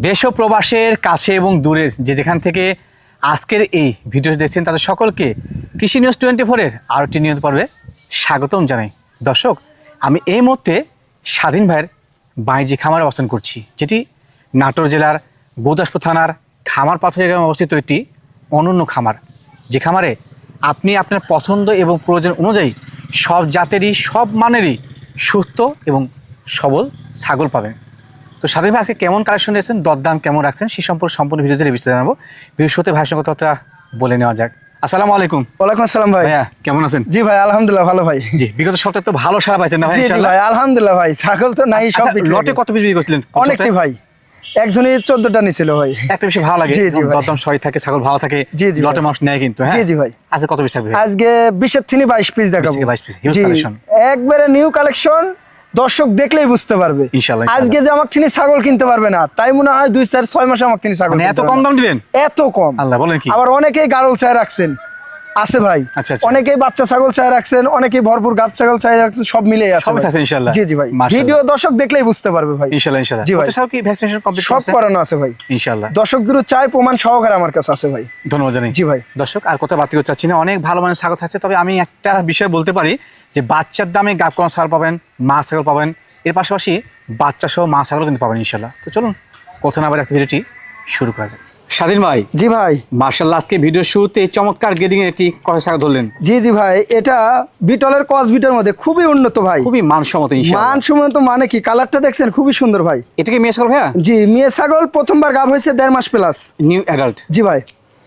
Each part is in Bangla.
দেশ ও প্রবাসের কাছে এবং দূরে যেখান থেকে আজকের এই ভিডিওটি দেখছেন তাদের সকলকে কৃষি নিউজ 24-এর আরও একটি নিয়মিত পর্বে স্বাগতম জানাই। দর্শক, আমি এই মুহূর্তে স্বাধীন ভাইয়ের বাণিজ্যি খামারে অবস্থান করছি, যেটি নাটোর জেলার গুরুদাসপুর থানার খামার পাথরের গ্রামে অবস্থিত একটি অনন্য খামার, যে খামারে আপনি আপনার পছন্দ এবং প্রয়োজন অনুযায়ী সব জাতেরই সব মানেরই সুস্থ এবং সবল ছাগল পাবেন। তো স্বাধীন ভাই আজকে কেমন কালেকশন দিয়েছেন, দরদাম কেমন রাখছেন, সে সম্পর্কে সম্পূর্ণ ভিডিওতে বিস্তারিত জানাবো। ভিডিও শুরুতে ভাইয়ের সঙ্গে কথা বলে নেওয়া যাক। আসসালামু আলাইকুম। ওয়ালাইকুম আসসালাম ভাই। ভাইয়া কেমন আছেন? জি ভাই, আলহামদুলিল্লাহ ভালো ভাই। জি, বিগত সপ্তাহে তো ভালো সারা পাইছেন না ভাই? জি ভাই, আলহামদুলিল্লাহ ভাই। ছাগল তো নাই, সব লটে কত পিস বিক্রি করছিলেন? অনেকটি ভাই, একজনই 14টা নিছিল ভাই। একটা বেশি ভালো লাগে, দরদাম সহি থাকে, ছাগল ভালো থাকে, লটে মানুষ নেয় কিন্তু। হ্যাঁ জি ভাই। আজকে কত পিস থাকবে? আজকে 20 থেকে 22 পিস দেখাবো। 22 পিস হিউজ কালেকশন, একবারে নিউ কালেকশন, দর্শক দেখলেই বুঝতে পারবে। ইনশাআল্লাহ আজকে যে আমার তিনি ছাগল কিনতে পারবে না, তাই মনে হয় 2-4-6 মাসে আমার তিনি ছাগল। মানে এত কম দাম দিবেন? এত কম, আল্লাহ বলেন কি। আবার অনেকেই গারল চায় রাখছেন আছে ভাই। আচ্ছা, অনেকেই বাচ্চা ছাগল চায় রাখছেন, অনেকেই ভরপুর গাছ ছাগল চায় রাখছেন, সব মিলেই আছে। সব আছে ইনশাআল্লাহ। জি ভাই, ভিডিও দর্শক দেখলেই বুঝতে পারবে ভাই। ইনশাআল্লাহ। জি ভাই, সব কি ভ্যাকসিনেশন কমপ্লিট সব করানো আছে ভাই ইনশাআল্লাহ। দর্শক দুটো চাই প্রমাণ সহকারে আমার কাছে আছে ভাই। ধন্যবাদ জানাই। জি ভাই। দর্শক, আর কথা বাড়তি করতে চাচ্ছি না, অনেক ভালো মানের ছাগল থাকছে। তবে আমি একটা বিষয় বলতে পারি যে বাচ্চার দামে গাব কোন ছাগল পাবেন, মা ছাগল পাবেন, এর পাশাপাশি বাচ্চা সহ মা ছাগল কিন্তু পাবেন ইনশাআল্লাহ। তো চলুন কথা না বলে একটা ভিডিওটি শুরু করা যাক। স্বাধীন ভাই। জি ভাই। মার্শাল্লাহ, আজকে ভিডিও শুরুতে চমৎকার গেডিং এর একটি কথা ছাগল ধরলেন। জি ভাই, এটা বিটলের ক্রস বিটের মধ্যে খুবই উন্নত ভাই, খুবই মানসম্মত ইনশাআল্লাহ। মানসম্মত মানে কি, কালারটা দেখছেন খুবই সুন্দর ভাই। এটা কি মেয়ে ছাগল ভাইয়া? জি, মেয়ে ছাগল, প্রথমবার গাব হয়েছে 1.5 মাস প্লাস, নিউ অ্যাডাল্ট। জি ভাই,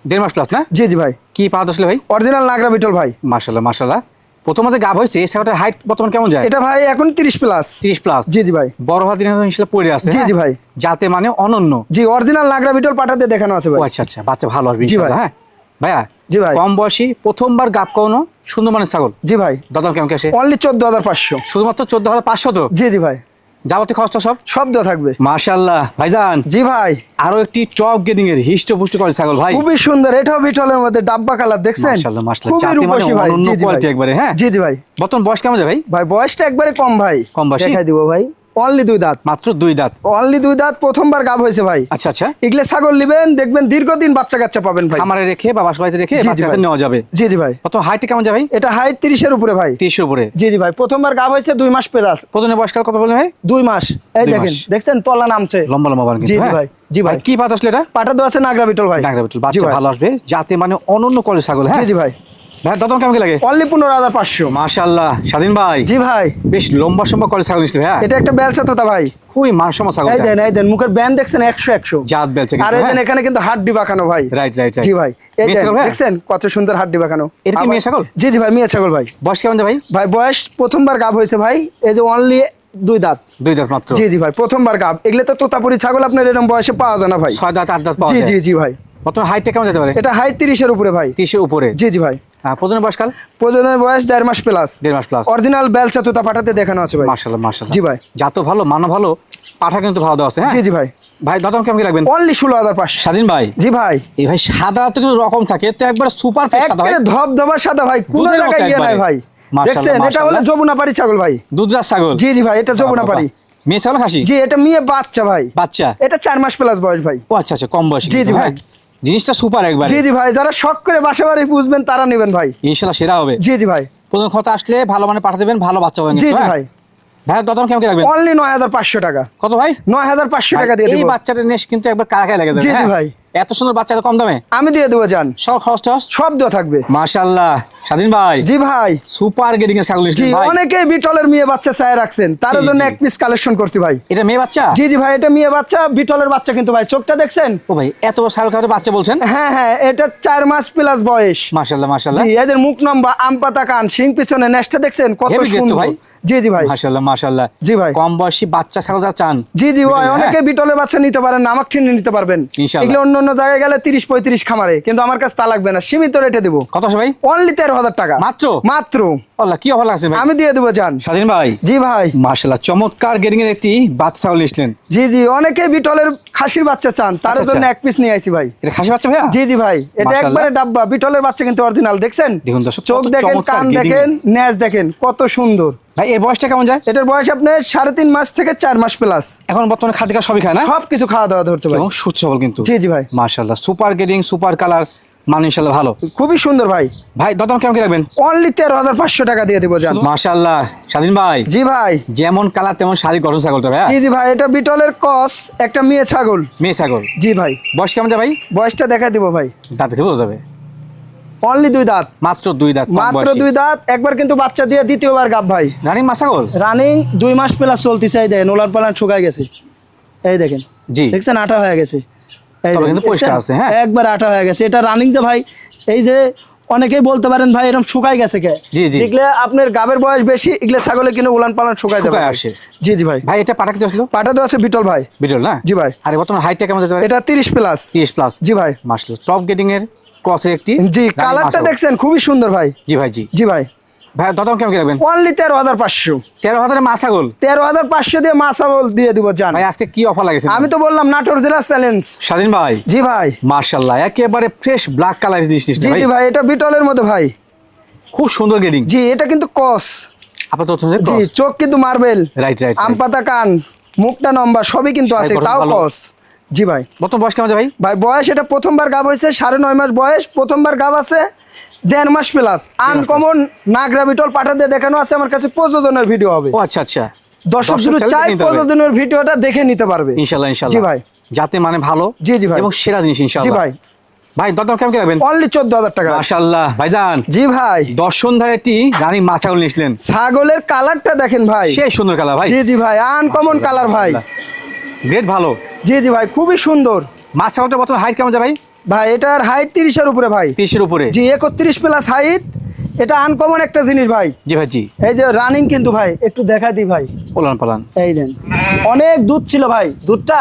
1.5 মাস প্লাস না? জি ভাই। কি পাওয়া আসলে ভাই? অরিজিনাল নাগরা বিটল ভাই। মার্শাল্লাহ। প্রথমে গাব হয়েছে, এই ছাগলটার হাইট বর্তমানে কেমন যায়? এটা ভাই এখন 30 প্লাস। 30 প্লাস। জি ভাই। বড় হাত দিনে ইনশাআল্লাহ পড়ে আছে। জি ভাই। যাতে মানে অনন্য। জি, অরিজিনাল নাগরা বিটল পাঠাতে দেখানো আছে ভাই। আচ্ছা, বাচ্চা ভালো আসবে ইনশাআল্লাহ। হ্যাঁ ভাইয়া। জি ভাই। কম বয়সী প্রথমবার গাব কোনো সুন্দর মানের ছাগল। জি ভাই। দাদাম কেমন আসে? অনলি 14,500। শুধুমাত্র 14,500 তো? জি ভাই। যাবতীয় খরচা সব দেওয়া থাকবে। মাশাআল্লাহ ভাইজান। জি ভাই। আরো একটি টপ গেডিং এর হিষ্টপুষ্ট করে ছাগল ভাই, খুবই সুন্দর। এটাও বিটলের মধ্যে ডাব্বা কালার দেখছেন? মাশাআল্লাহ। জাতি মানে অনন্য কোয়ালিটি একবারে। হ্যাঁ জি ভাই। বর্তমান বয়স কেমন যায় ভাই? ভাই বয়সটা একবারে কম ভাই। কম বয়সী? দেখাই দিব ভাই। অনলি 2 দাঁত। মাত্র 2 দাঁত? অনলি 2 দাঁত, প্রথমবার গাব হয়েছে ভাই। আচ্ছা। এগুলো ছাগল নেবেন, দেখবেন দীর্ঘদিন বাচ্চা কাচ্চা পাবেন ভাই। খামারে রেখে বা বাসায় রেখে বাচ্চা নেওয়া যাবে। জি ভাই। কত হাইট কেমন যায় ভাই? এটা হাইট 30 এর উপরে ভাই। 30 এর উপরে? জি ভাই। প্রথমবার গাব হয়েছে 2 মাস প্লাস। প্রথমে বয়সকাল কত বলেন ভাই? 2 মাস। এই দেখেন তলা নামছে, লম্বা বান কিন্তু। জি ভাই। জি ভাই। কি পাতা আসলে এটা? পাটা দেওয়া আছে নাগরা বিটল ভাই। নাগরা বিটল, বাচ্চা ভালো আসবে, যাতে মানে অনন্য কোয়ালিটি ছাগল। হ্যাঁ জি ভাই। ভাই দাম কেমন লাগে? অনলি 15,500। মাশাআল্লাহ স্বাধীন ভাই। জি ভাই। বেশ লম্বা কোয়ালিটি ছাগল নিশ্চয় ভাই। এটা একটা বেলচা তোতা ভাই, খুবই মানসম্মত ছাগল। এই দেন মুখের ব্যান্ড দেখছেন 100 জাত বেলচা কিন্তু। আর এই দেন এখানে কিন্তু হাড্ডি বাঁকানো ভাই। রাইট। জি ভাই। এই দেখছেন কত সুন্দর হাড্ডি বাঁকানো। এটা কি মেয়ে ছাগল? জি ভাই, মেয়ে ছাগল ভাই। বয়স কেমন ভাই? ভাই বয়স প্রথমবার গাব হয়েছে ভাই, এই যে অনলি 2 দাঁত। 2 দাঁত মাত্র? জি ভাই, প্রথমবার গাব। এগুলো তো তোতাপুরি ছাগল আপনার এরকম বয়সে পাওয়া যায় না ভাই। 6 দাঁত 8 দাঁত পাওয়া যায়। জি ভাই। বর্তমানে হাইটটা কেমন যেতে পারে? এটা হাইট 30 এর উপরে ভাই। 30 এর উপরে? জি ভাই। প্রজনন বয়সকাল? প্রজননের বয়স 1.5 মাস প্লাস। 1.5 মাস প্লাস। অরিজিনাল বেলচা তোতা পাঠাতে দেখানো আছে ভাই। মাশাআল্লাহ। জি ভাই। জাত ভালো, মান ভালো, পাঠা কিন্তু ভালো দেওয়া আছে। হ্যাঁ জি ভাই। ভাই দাম কেমন লাগবে? অনলি 16,500। স্বাধীন ভাই। জি ভাই। এই ভাই সাদা তো কিন্তু রকম থাকে, তো একবার সুপার ফ্রেশ সাদা ভাই, ধবধবা সাদা ভাই, কোন জায়গায় ইয়ে নাই ভাই। দেখছেন এটা হলো যমুনাপাড়ি ছাগল ভাই, দুধরাজ ছাগল। জি ভাই, এটা যমুনাপাড়ি। মেয়ে ছাগল খাসি? জি, এটা মেয়ে বাচ্চা ভাই। বাচ্চা? এটা 4 মাস প্লাস বয়স ভাই। ও আচ্ছা, কম বয়সী। জি ভাই। জিনিসটা সুপার একবার। জি ভাই, যারা শখ করে বাসা বাড়ি পুষবেন তারা নেবেন ভাই, ইনশাআল্লাহ সেরা হবে। জি ভাই। প্রথম কথা আসলে ভালো মানে পাঠা দেবেন, ভালো বাচ্চা হবে। জি ভাই। ভাই দাম কেমন লাগবে? অনলি 9,500 টাকা। কত ভাই? 9,500 টাকা দিয়ে দেব। এই বাচ্চাটা নেশ কিন্তু একবার কারাকাই লাগে যাবে। জি ভাই। এত সুন্দর বাচ্চা এত কম দামে আমি দিয়ে দেবো জান। সব খরচ সব দেওয়া থাকবে। মাশাআল্লাহ স্বাধীন ভাই। জি ভাই। সুপার গেডিং এর ছাগল নিছেন ভাই। অনেকেই বিটলের মেয়ে বাচ্চা চায় রাখছেন, তার জন্য এক পিস কালেকশন করতে ভাই। এটা মেয়ে বাচ্চা? জি ভাই, এটা মেয়ে বাচ্চা, বিটলের বাচ্চা কিন্তু ভাই। চোখটা দেখছেন? ও ভাই এত বড় ছাগল কাটে বাচ্চা বলছেন? হ্যাঁ, এটা 4 মাস প্লাস বয়স। মাশাআল্লাহ। জি, এদের মুখ লম্বা, আম পাতা কান, শিং পিছনে, নেশটা দেখছেন কত সুন্দর ভাই। জি ভাই। মাশাআল্লাহ। জি ভাই। কম বয়সী বাচ্চা ছাগল যা চান। জি ভাই, অনেকে বিটলের বাচ্চা নিতে পারেন, আমাকে কিনে নিতে পারবেন। এগুলো অন্য জায়গায় গেলে 30-35 খামারে, কিন্তু আমার কাছে তা লাগবে না, সীমিত রেটে দেবো। কত ভাই? অনলি 13,000 টাকা মাত্র। আল্লাহ কি অফার লাগছে ভাই? আমি দিয়ে দেবো জান। স্বাধীন ভাই। জি ভাই। মাশাআল্লাহ চমৎকার গেডিং এর একটি বাচ্চা ছাগল নিলেন। জি অনেকে বিটলের খাসির বাচ্চা চান, তার জন্য এক পিস নিয়ে আইছি ভাই। এটা খাসি বাচ্চা ভাইয়া? জি ভাই, এটা একবারে ডাব্বা। বিটলের বাচ্চা কিন্তু অরিজিনাল। দেখছেন? দেখুন দর্শক, চোখ দেখেন, কান দেখেন, নেজ দেখেন, কত সুন্দর। ভাই এর বয়সটা কেমন যায়? এটার বয়স আপনার 3.5 মাস থেকে 4 মাস প্লাস। এখন বর্তমানে খাদ্য খাওয়া সবই খায় না? সবকিছু খাওয়া দাওয়া ধরতে ভাই এবং সুস্থ সবল কিন্তু। জি জি ভাই মাশাআল্লাহ, সুপার গ্রেডিং, সুপার কালার, মান ইনশাআল্লাহ ভালো। খুবই সুন্দর ভাই। ভাই দরদাম কেমন কি রাখবেন? অনলি 13,500 টাকা দিয়ে দেবো জান। মাশাআল্লাহ স্বাধীন ভাই, জি ভাই যেমন কালার তেমন শারীরিক গঠন ছাগলটা ভাই। জি জি ভাই, এটা বিটলের ক্রস, একটা মেয়ে ছাগল। মেয়ে ছাগল। জি ভাই। বয়স কেমন যায় ভাই? বয়সটা দেখা দিব ভাই। দাঁতে থেকে বোঝা যাবে। অনলি 2 দাঁত, মাত্র 2 দাঁত, মাত্র 2 দাঁত। একবার কিন্তু বাচ্চা দিয়ে দ্বিতীয়বার গাব ভাই। রানিং মা ছাগল, রানিং 2 মাস প্লাস চলতেছে। এই দেখেন ওলান পালান শুকায় গেছে, এই দেখেন। জি দেখছেন আটা হয়ে গেছে, এই তবে দেখেন, কিন্তু পরিষ্কার দেখছেন? আছে, হ্যাঁ। একবার আটা হয়ে গেছে। এটা রানিং যে ভাই, এই যে অনেকেই বলতে পারেন ভাই এরকম শুকায় গেছে কে? জি, জি। এগুলো আপনার গাবের বয়স বেশি, এগুলো ছাগলে কিনে উলান পালান শুকায় যাবে। শুকায় আসে। জি জি ভাই। ভাই এটা পাটা কি আসলো? পাটা তো আছে বিটল ভাই। বিটল না? জি ভাই। আর বর্তমানে হাইটটা কেমন যেতে পারে? এটা 30 প্লাস। 30 প্লাস। জি ভাই। মাশাআল্লাহ, টপ গেটিং এর ক্রসের একটি জি, রানিং কালারটা ছাগল। দেখছেন খুবই সুন্দর ভাই। জি ভাই, জি জি ভাই। ভাই দরদাম কেমন কি রাখবেন? অনলি 13,500। 13,000 মা ছাগল। 13,500 দিয়ে মাছ ছাগল দিয়ে দিব জান। ভাই আজকে কি অফার লাগেছে? আমি তো বললাম নাটোর জেলা চ্যালেঞ্জ। স্বাধীন ভাই, জি ভাই। মাশাআল্লাহ একেবারে ফ্রেশ ব্ল্যাক কালার জিনিস জি ভাই। জি ভাই, এটা বিটলের মধ্যে ভাই। খুব সুন্দর গ্রেডিং। জি, এটা কিন্তু কস। আপাতত হচ্ছে জি, ক্রস। চোখ কিন্তু মার্বেল, রাইট রাইট। আম পাতা কান, মুখটা লম্বা, সবই কিন্তু আছে, গঠন তাও ভালো। কস। জি ভাই। বর্তমান বয়স কেমন যায় ভাই? ভাই বয়স এটা প্রথমবার গাব হয়েছে, 9.5 মাস বয়স। প্রথমবার গাব আছে 1.5 মাস প্লাস। আনকমন নাগরা বিটল পাঠা দিয়ে দেখানো আছে আমার কাছে। প্রযোজনের ভিডিও হবে। ও আচ্ছা আচ্ছা। দর্শক যদি চাইলে চাই নিতে পারবে। প্রযোজনের ভিডিওটা দেখে নিতে পারবে ইনশাআল্লাহ জি ইনশাআল্লাহ। ভাই। যাতে মানে ভালো। জি জি ভাই। এবং সেরা জিনিস জি ইনশাআল্লাহ। ভাই। ভাই দরদাম কেমন কি রাখবেন? অনলি 14,000 টাকা। মাশাআল্লাহ ভাইজান, জি ভাই। দর্শনধারে একটি রানিং মা ছাগল নিয়েছিলেন। ছাগলের কালারটা দেখেন ভাই। সেই সুন্দর কালার ভাই। জি জি ভাই, আনকমন কালার ভাই। গ্রেট ভালো। জি জি ভাই, খুবই সুন্দর। মা ছাগলটা বর্তমানে হাইট কেমন যায় ভাই? ভাই এটার হাইট 30-এর উপরে ভাই। 30-এর উপরে। জি, 31 প্লাস হাইট। এটা আনকমন একটা জিনিস ভাই। জি ভাই, জি। এই যে রানিং কিন্তু ভাই, একটু দেখা দিই ভাই। পালান পালান। এই দেন, অনেক দুধ ছিল ভাই, দুধটা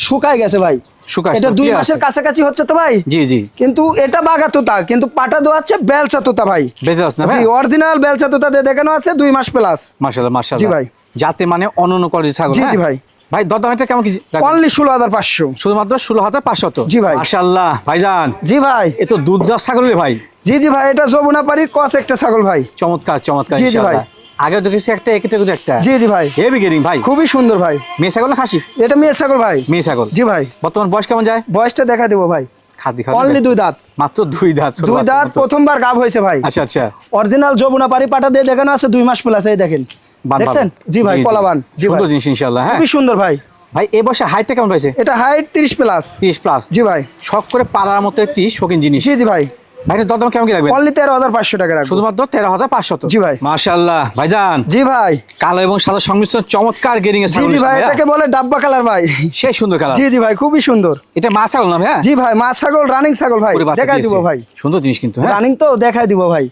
শুকায় গেছে ভাই। শুকায় এটা আছে, 2 clear মাসের আছে। কাছাকাছি হচ্ছে তো ভাই। জি জি। কিন্তু এটা বাঘা তোতা, কিন্তু পাটা দোয়াচ্ছে বেলচা তোতা ভাই। বেঁচে আছে না জি, ভাই? অরিজিনাল বেলচা তোতা দিয়ে দেখানো আছে 2 মাস প্লাস। মাশাআল্লাহ মাশাআল্লাহ। জি ভাই। যাতে মানে অনন্য কোয়ালিটির ছাগল। জি হ্যাঁ? জি ভাই। ভাই দরদাম এটা কেমন কি রাখবেন? অনলি 16,500। শুধুমাত্র 16,500। জি ভাই। মাশাআল্লাহ ভাইজান, জি ভাই। এ তো দুধজাত ছাগল রে ভাই। জি জি ভাই, এটা যমুনাপাড়ির ক্রস একটা ছাগল ভাই। চমৎকার চমৎকার জি জি ভাই। ইনশাআল্লাহ। আগে দেখেছি একটা, একেটা কিন্তু একটা। জি জি ভাই, হেভি গেরিং ভাই। খুবই সুন্দর ভাই। মেয়ে ছাগল না খাসি? এটা মেয়ে ছাগল ভাই। মেয়ে ছাগল। জি ভাই। বর্তমান বয়স কেমন যায়? বয়সটা দেখা দেবো ভাই। খাদি খাদি। অনলি 2 দাঁত। মাত্র 2 দাঁত। 2 দাঁত, প্রথমবার গাব হয়েছে ভাই। আচ্ছা আচ্ছা। অরিজিনাল যমুনাপাড়ি পাটা দিয়ে দেখানো আছে 2 মাস প্লাস। এই দেখেন, বান দেখছেন? ভালো। জি ভাই, কলাবান। জি ভাই, সুন্দর জিনিস ইনশাআল্লাহ। হ্যাঁ খুবই সুন্দর ভাই। ভাই এই বয়সে হাইটটা কেমন পাইছে? এটা হাইট 30 প্লাস। 30 প্লাস। জি ভাই। শখ করে পাড়ার মতো একটি শৌখিন জিনিস। জি জি ভাই। ভাই এটার দরদাম কেমন কি রাখবেন? অনলি 13,500 টাকা রাখবো। শুধুমাত্র 13,500। জি ভাই। মাশাআল্লাহ ভাইজান, জি ভাই। কালো এবং সাদা সংমিশ্রণ চমৎকার গেরিং এর জি ছাগল। জি ভাই, এটাকে বলে ডাব্বা কালার ভাই। সেই সুন্দর কালার। জি জি ভাই, খুবই সুন্দর। এটা মা ছাগল না ভাই? জি ভাই, মা ছাগল, রানিং ছাগল ভাই। পুরো বাচ্চা দেখাই দিব দিয়েছে। ভাই। সুন্দর জিনিস কিন্তু। হ্যাঁ রানিং তো দেখাই দিব ভাই।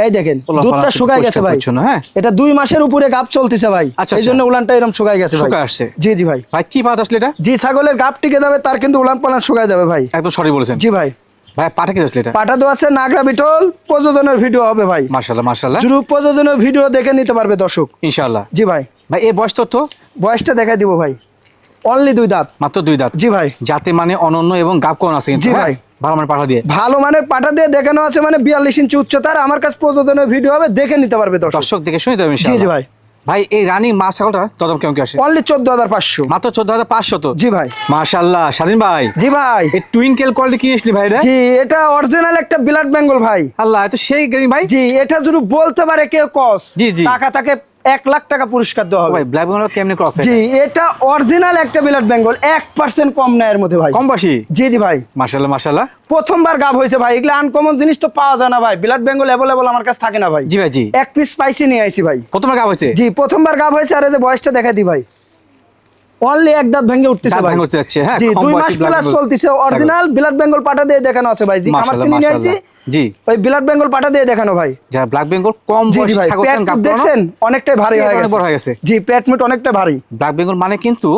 এই দেখেন, পোলা দুধটা পালা শুকায় গেছে পরিষ্কার ভাই। পরিচ্ছন্ন, হ্যাঁ। এটা 2 মাসের উপরে গাব চলতেছে ভাই। আচ্ছা, এই জন্য উলানটা এরকম শুকায় গেছে ভাই। শুকায় আসছে। জি জি ভাই। ভাই কি পাত আসলে এটা? জি, ছাগলের গাব টিকে যাবে, তার কিন্তু উলান পালান শুকায় যাবে ভাই। একদম সঠিক বলেছেন। জি ভাই। ভাই পাটা কি আসলে এটা? পাটা তো আছে নাগরা বিটল, প্রযোজনের ভিডিও হবে ভাই। মাশাআল্লাহ মাশাআল্লাহ। শুরু প্রযোজনের ভিডিও দেখে নিতে পারবে দর্শক। ইনশাআল্লাহ। জি ভাই। ভাই এর বয়স তো বয়সটা দেখাই দিব ভাই। অনলি 2 দাঁত। মাত্র 2 দাঁত। জি ভাই। যাতে মানে অনন্য এবং গাব কোন আছে কিন্তু। জি হ্যাঁ? ভাই। ভালো মানে পাঠা দিয়ে। ভালো মানের পাটা দিয়ে দেখানো আছে, মানে 42 ইঞ্চি উচ্চতার। আমার কাছে প্রযোজনের ভিডিও হবে, দেখে নিতে পারবে দর্শক। দর্শক দেখে শুনে যাবেন জি ইনশাআল্লাহ। জি ভাই। ভাই এই রানিং মা ছাগলটা দরদাম কেমন কি আসে? অনলি 14,500। মাত্র 14,500। জি ভাই। মাশাআল্লাহ স্বাধীন ভাই, জি ভাই। এই টুইঙ্কেল কোয়ালিটি কি আসলি ভাই রে? জি, এটা অরিজিনাল একটা ব্লাড বেঙ্গল ভাই। আল্লাহ, এত সেই গেরিং ভাই। জি, এটা যদি বলতে পারে কেউ কস, জি, জি। টাকা তাকে 1 লাখ টাকা পুরস্কার দেওয়া হবে। ভাই ব্ল্যাক বেঙ্গল কেমনে ক্রস? জি, এটা অরিজিনাল একটা ব্লাড বেঙ্গল, 1% কম না এর মধ্যে ভাই। কম বয়সী? জি জি ভাই। মাশাআল্লাহ মাশাআল্লাহ। প্রথমবার গাব হয়েছে ভাই। এগুলো আনকমন জিনিস তো পাওয়া যায় না ভাই। ব্লাড বেঙ্গল অ্যাভেলেবল আমার কাছে থাকে না ভাই। জি ভাই, জি। 1 পিস স্পাইসি নিয়ে আইছি ভাই। প্রথমবার গাব হয়েছে? জি, প্রথমবার গাব হয়েছে। আর এই যে বয়সটা দেখা দি ভাই। অনলি 1 দাঁত ভেঙে উঠতেছে দাঁত ভাই। ভেঙে উঠতে যাচ্ছে, হ্যাঁ, জি, কম 2 বয়সী মাস black প্লাস bengal চলতেছে। অরিজিনাল ব্লাড বেঙ্গল পাটা দিয়ে দেখানো আছে ভাই। জি, আমার মাশাআল্লাহ কিনে নিয়ে আইছি। মাশাআল্লাহ। জি। ওই ব্লাড বেঙ্গল পাটা দিয়ে দেখানো ভাই। যারা ব্ল্যাক বেঙ্গল কম জি জি বয়সী ভাই, ছাগল পেট গাব দেখছেন অনেকটাই ভারী পেট হয়ে অনেক গেছে। বড় হয়ে গেছে। জি, পেট মুট অনেকটা ভারী। ব্ল্যাক বেঙ্গল মানে কিন্তু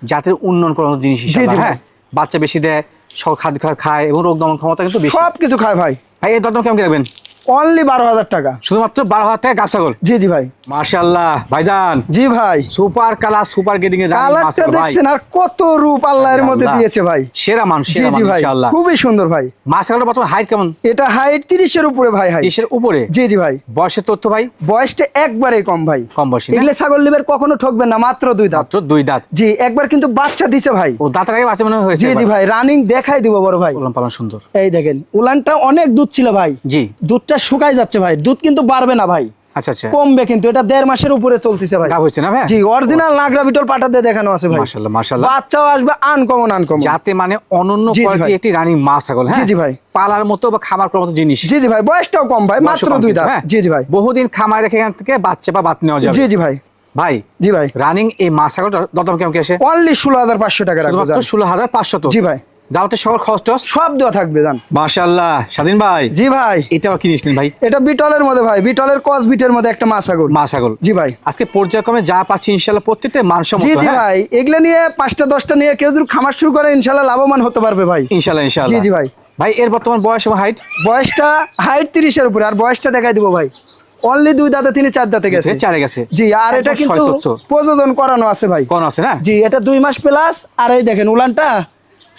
জাতের উন্নয়ন করার জিনিস হিসাবে। জি, হ্যাঁ, বাচ্চা বেশি দেয়, সব খাদ্য খায় এবং রোগ দমন ক্ষমতা কিন্তু বেশি। সব কিছু খায় ভাই। ভাই এই দরদাম কেমন কি রাখবেন? অনলি 12,000 টাকা। শুধুমাত্র 12,000 টাকা গাব ছাগল। জি জি ভাই। মাশাআল্লাহ ভাইজান, জি ভাই, সুপার কালার সুপার গেডিং এর কালারটা ভাই, দেখছেন আর কত রূপ আল্লাহর মধ্যে আল্লাহ। দিয়েছে ভাই। সেরা মানুষ, জি সেরা জি মানুষ ভাই, ইনশাআল্লাহ। খুবই সুন্দর ভাই। মাশাআল্লাহ বর্তমান হাইট কেমন? এটা হাইট 30 এর উপরে ভাই, হাইট 30 এর উপরে। জি জি ভাই। বয়সের তথ্য ভাই? বয়সটা একবারেই কম ভাই, কম বয়সী না? এগুলো ছাগল লিবের কখনো ঠকবেন না, মাত্র 2 দাঁত। মাত্র 2 দাঁত। জি, একবার কিন্তু বাচ্চা দিছে ভাই। ও দাঁতের আগে বাচ্চা মনে হয়েছে। জি জি ভাই, রানিং দেখাই দিব বড় ভাই। উলান পালান সুন্দর। এই দেখেন উলানটা অনেক দুধ ছিল ভাই, জি। দুধটা শুকাই যাচ্ছে ভাই, দুধ কিন্তু বাড়বে না ভাই, আচ্ছা আচ্ছা। কমবে, কিন্তু এটা 1.5 মাসের উপরে চলতেছে ভাই। গাব হচ্ছে না ভাই? জি, অরিজিনাল নাগরা বিটল পাটা দিয়ে দেখানো আছে ভাই। মাশাআল্লাহ মাশাআল্লাহ। বাচ্চাও আসবে আনকমন আনকমন। যাতে মানে অনন্য জি জি কোয়ালিটি ভাই। একটি রানিং মা ছাগল। হ্যাঁ জি জি ভাই। পালার মতো বা খামার করার মতো জিনিস। জি জি ভাই, বয়সটাও কম ভাই, মাত্র 2 দাঁত। হ্যাঁ। জি জি ভাই। বহুদিন খামার রেখে এখান থেকে বাচ্চা বা বাত নেওয়া যাবে। জি জি ভাই। ভাই জি ভাই, রানিং এই মা ছাগলটা দরদাম কেমন কি আসে? অনলি 16,500 টাকা রাখবো। শুধুমাত্র 16,500। জি ভাই। যাওতে সকল খরচ টস সব দেওয়া থাকবে জান। মাশাআল্লাহ। স্বাধীন ভাই, জি ভাই, এটাও কি নিয়েছিলেন ভাই? এটা বিটলের মধ্যে ভাই, বিটলের কস বিটের মধ্যে একটা মা ছাগল। মা ছাগল। জি ভাই। আজকে পর্যায়ক্রমে যা পাচ্ছি ইনশাআল্লাহ প্রত্যেকটা মানসম্মত। জি জি হ্যাঁ ভাই, এগুলো নিয়ে 5টা 10টা নিয়ে কেউ যদি খামার শুরু করে ইনশাআল্লাহ লাভবান হতে পারবে ভাই। ইনশাআল্লাহ ইনশাআল্লাহ। জি জি ভাই। ভাই এর বর্তমান বয়স এবং হাইট? বয়সটা হাইট 30 এর উপরে, আর বয়সটা দেখাই দিব ভাই। অনলি 2 দাঁতে, তিনি 4 দাঁতে গেছে। 4 গেছে। জি, আর এটা একদম কিন্তু সয় তথ্য। প্রযোজন করানো আছে ভাই। কোন আছে না? জি, এটা 2 মাস প্লাস। আর এই দেখেন উলানটা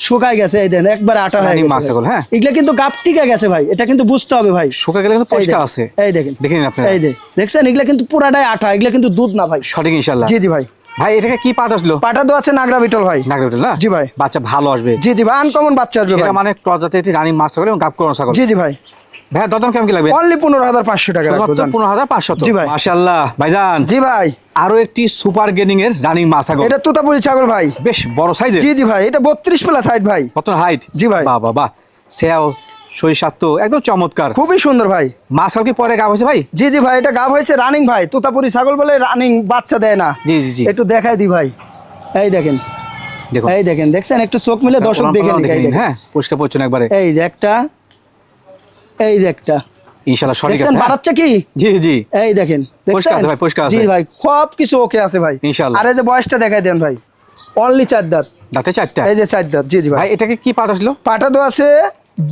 শুকাই গেছে, এই দেখেন একবার আটা হয়ে রানিং মা গেছে। ছাগল। হ্যাঁ এগুলা কিন্তু গাপ টিকে গেছে ভাই, এটা কিন্তু বুঝতে হবে ভাই। শুকা গেলে কিন্তু পরিষ্কার আছে। এই দেখেন, দেখে নিন আপনারা। এই দেখছেন, এগুলা কিন্তু পুরাটাই আটা, এগুলা কিন্তু দুধ না ভাই। সঠিক ইনশাআল্লাহ। জি জি ভাই। ভাই এটাকে কি পাত আসলো? পাটা দো আছে নাগরা বিটল ভাই। নাগরা বিটল না? জি ভাই। বাচ্চা ভালো আসবে। জি জি ভাই, আনকমন বাচ্চা আসবে ভাই। সেটা মানে প্রজাতির একটি রানিং মা ছাগল এবং গাব করানো ছাগল। জি জি ভাই। ভাই দরদাম কেমন কি লাগবে? অনলি 15,500 টাকা রাখবো শুধুমাত্র জান। 15,500। জি ভাই। মাশাআল্লাহ ভাইজান, জি ভাই। আরো একটি সুপার গেনিং এর রানিং মা ছাগল। এটা তোতাপুরি ছাগল ভাই, বেশ বড় সাইজের। জি জি ভাই। এটা 32 প্লাস হাইট ভাই। কত হাইট? জি ভাই। বাহ বাহ বাহ, সেও শরীর তো একদম চমৎকার। খুবই সুন্দর ভাই। মা ছাগল কি পরে গাব হয়েছে ভাই? জি জি ভাই, এটা গাব হয়েছে রানিং ভাই। তোতাপুরি ছাগল বলে রানিং বাচ্চা দেয় না। জি জি জি। একটু দেখাই দি ভাই, এই দেখেন, দেখুন এই দেখেন, দেখছেন, একটু চোখ মিলে দর্শক দেখে নিন। এই দেখেন, হ্যাঁ পরিষ্কার পরিচ্ছন্ন একবারে। এই যে একটা, এই যে একটা, ইনশাআল্লাহ সঠিক দেখছেন আছে। হ্যাঁ? বাড়াচ্ছে কি? জি জি। এই দেখেন, পরিষ্কার দেখছেন আছে ভাই, পরিষ্কার আছে। জি ভাই, সব কিছু ওকে আছে ভাই ইনশাআল্লাহ। আর এই যে বয়সটা দেখাই দেন ভাই, অনলি 4 দাঁত। দাঁতে 4টা। এই যে 4 দাঁত। জি জি ভাই। ভাই এটাকে কি পাত আসলো? পাটা তো আছে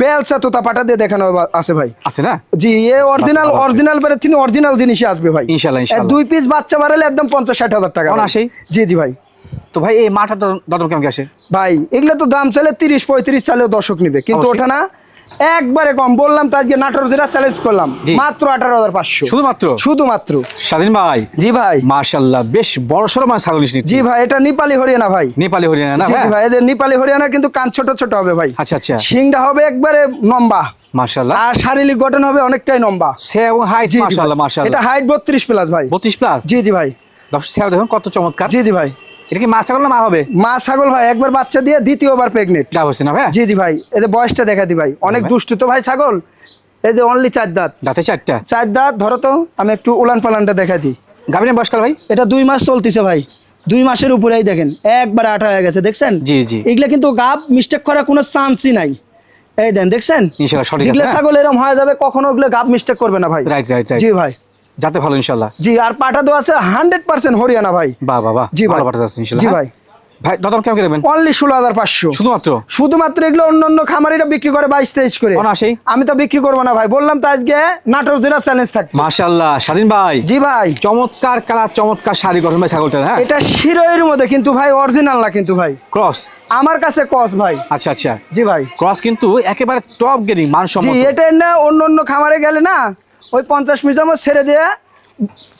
বেলসা তোতা পাটা দিয়ে দেখানো আছে ভাই। আছে না? জি, এ অরিজিনাল, ভালো আছে। অরিজিনাল বেরে তিনি অরিজিনাল জিনিসই আসবে ভাই। ইনশাআল্লাহ ইনশাআল্লাহ। 2 পিস বাচ্চা বাড়ালে একদম 50-60 হাজার টাকা। অনায়াসেই। জি জি ভাই। তো ভাই এই মাটার দরদাম কেমন কি আসে? ভাই এগুলো তো দাম চাইলে 30-35 চালেও দর্শক নিবে, কিন্তু অবশ্যই। ওটা না, একবারে কম বললাম তো। আজকে নাটোর জেলা চ্যালেঞ্জ করলাম, জি। মাত্র 18,500। শুধুমাত্র? শুধুমাত্র। স্বাধীন ভাই, জি ভাই। মাশাআল্লাহ বেশ বড় সড়ো মানে ছাগল নিশ্চিত। জি ভাই, এটা নেপালি হরিয়ানা ভাই। নেপালি হরিয়ানা না জি জি ভাই? ভাই, এদের নেপালি হরিয়ানা, কিন্তু কান ছোট ছোট হবে ভাই। আচ্ছা আচ্ছা। শিংটা হবে একবারে লম্বা, মাশাআল্লাহ। আর শারীরিক গঠন হবে অনেকটাই লম্বা। সে এবং হাইট জি জি ভাই। মাশাআল্লাহ এটা মাশাআল্লাহ। হাইট 32 প্লাস ভাই। 32 প্লাস। জি জি ভাই। দর্শক সেও দেখুন কত চমৎকার। জি জি ভাই। এটা কি মা ছাগল না মা হবে? মা ছাগল ভাই, একবার বাচ্চা দিয়ে দ্বিতীয়বার প্রেগনেন্ট। গাব হচ্ছে না ভাই? জি জি ভাই। এদের বয়সটা দেখা দি ভাই, অনেক ভাই। দুষ্টু তো ভাই ছাগল। এই যে অনলি 4 দাঁত। দাঁতে 4টা। 4 দাঁত। ধরো তো, আমি একটু উলান পালানটা দেখা দিই। গাবিনের বয়স কাল ভাই? এটা 2 মাস চলতেছে ভাই, 2 মাসের উপরেই দেখেন একবার আটা হয়ে গেছে, দেখছেন? জি জি। এগুলা কিন্তু গাব মিস্টেক করার কোনো চান্সই নাই। এই দেন, দেখছেন? ইনশাআল্লাহ সঠিক আছে। যেগুলো হ্যাঁ? ছাগল এরকম হয়ে যাবে, কখনো ওগুলো গাব মিস্টেক করবে না ভাই। Right right right. জি ভাই। যাতে ভালো ইনশাআল্লাহ। জি, আর পাটা তো আছে 100% হরিয়ানা ভাই। বাহ বাহ বাহ। জি ভাই। ভালো পাঠা যাচ্ছে ইনশাআল্লাহ। জি হ্যাঁ? ভাই। ভাই দরদাম কেমন কি রাখবেন? অনলি 16,500। শুধুমাত্র? শুধুমাত্র। এগুলো অন্য খামারিরা বিক্রি করে 22-23 করে। অনায়াসেই। আমি তো বিক্রি করবো না ভাই, বললাম তো আজকে নাটোর জেলা চ্যালেঞ্জ থাকবে। মাশাআল্লাহ স্বাধীন ভাই, জি ভাই। চমৎকার কালার, চমৎকার শাড়ি গঠন ভাই ছাগলটা। হ্যাঁ এটা শিরোয়ের মধ্যে, কিন্তু ভাই অরিজিনাল না কিন্তু ভাই, ক্রস। আমার কাছে কস ভাই। আচ্ছা আচ্ছা। জি ভাই। ক্রস কিন্তু একেবারে টপ গেডিং জি, মানসম্মত। এটা না অন্য খামারে গেলে না, ওই 50 মিটার ছেড়ে দিয়ে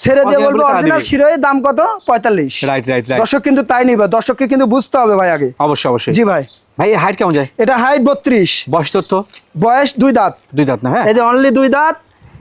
Original বলবো বলে তারা অরিজিনাল দিবে। শিরোয়ের দাম কত? 45। Right right right. দর্শক কিন্তু তাই নিবে, দর্শককে কিন্তু বুঝতে হবে ভাই আগে। অবশ্যই অবশ্যই। জি ভাই। ভাই এই হাইট কেমন যায়? এটা হাইট 32, বয়স তথ্য? বয়স 2 দাঁত। 2 দাঁত না? হ্যাঁ এই যে অনলি 2 দাঁত।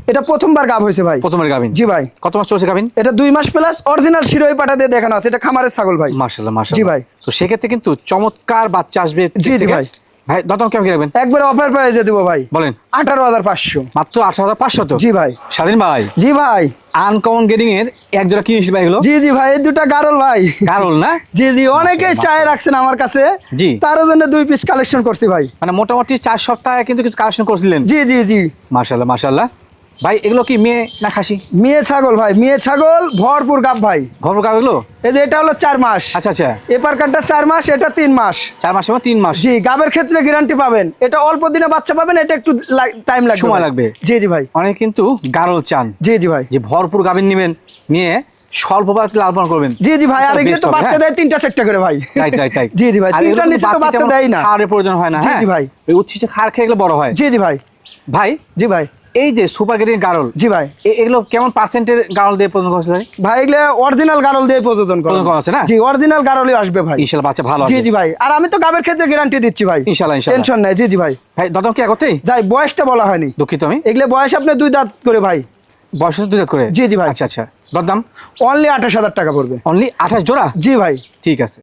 এটা প্রথমবার গাব হয়েছে ভাই। প্রথমের গাবিন? জি ভাই। কত মাস চলছে গাবিন? এটা 2 মাস প্লাস, অরিজিনাল শিরোই পাটা দিয়ে দেখানো আছে। এটা খামারের ছাগল ভাই। মাশাআল্লাহ মাশাআল্লাহ। জি ভাই। তো সেক্ষেত্রে কিন্তু চমৎকার বাচ্চা আসবে। জি জি ভাই। ভাই দরদাম কেমন কি রাখবেন? একবার অফার প্রাইসে দেবো ভাই, বলেন। 18,500। মাত্র 18,500 তো? জি ভাই। স্বাধীন ভাই, জি ভাই। আনকমন গেডিং এর এক জোড়া কি নিয়েছিল ভাই এগুলো? জি জি ভাই, এই দুটা গারল ভাই। কারণ না? জি জি, অনেকেই চায় রাখছেন আমার কাছে। জি। তার জন্য 2 পিস কালেকশন করছি ভাই। মানে মোটামুটি 4 সপ্তাহে কিন্তু কিছু কালেকশন করছিলেন। জি জি জি। মাশাআল্লাহ মাশাআল্লাহ। ভাই এগুলো কি মেয়ে না খাসি? মেয়ে ছাগল ভাই, মেয়ে ছাগল ভরপুর গাব ভাই। ঘর গাব এগুলো? এই যে এটা হলো 4 মাস। আচ্ছা আচ্ছা, এপার কানটা 4 মাস, এটা 3 মাস। 4 মাস এবং 3 মাস। জি, গাবের ক্ষেত্রে গ্যারান্টি পাবেন। এটা অল্প দিনে বাচ্চা পাবেন, এটা একটু টাইম লাগবে, সময় লাগবে। জি জি ভাই। অনেক কিন্তু গারল চান, জি জি ভাই। যে ভরপুর গাভীর নেবেন, নিয়ে স্বল্প বাচ্চা লালন পালন করবেন। জি জি ভাই, আর এগুলো best তো হবে, বাচ্চা হ্যাঁ? দেয় 3টা 4টা করে ভাই। Right right right. জি জি ভাই, 3টার নিচে তো বাচ্চা দেয় না। খাওয়ার প্রয়োজন হয় না, জি হ্যাঁ জি ভাই। এই উচ্ছিষ্ট খার খেয়ে গেলে বড় হয়। জি জি ভাই। ভাই জি ভাই। এই যে সুপার গ্রেডের গারল, জি ভাই। এগুলো কেমন পার্সেন্টের গারল দিয়ে প্রদান করছে ভাই? ভাই এগুলো অরিজিনাল গারল দিয়ে প্রযোজন করা আছে না? জি, অরিজিনাল গারলই আসবে ভাই। ইনশাআল্লাহ বাচ্চা ভালো জি আসবে। জি ভাই, আর আমি তো গাবের ক্ষেত্রে গ্যারান্টি দিচ্ছি ভাই, ইনশাআল্লাহ ইনশাআল্লাহ, টেনশন নাই। জি জি ভাই। ভাই দদম কি একতেই? যাই, বয়সটা বলা হয়নি, দুঃখিত আমি। এগুলো বয়স আপনার 2 দাঁত করে ভাই। বয়স 2 দাঁত করে? জি জি ভাই। আচ্ছা আচ্ছা, দরদাম? অনলি 28,000 টাকা পড়বে। অনলি 28 জোড়া? জি ভাই। ঠিক আছে।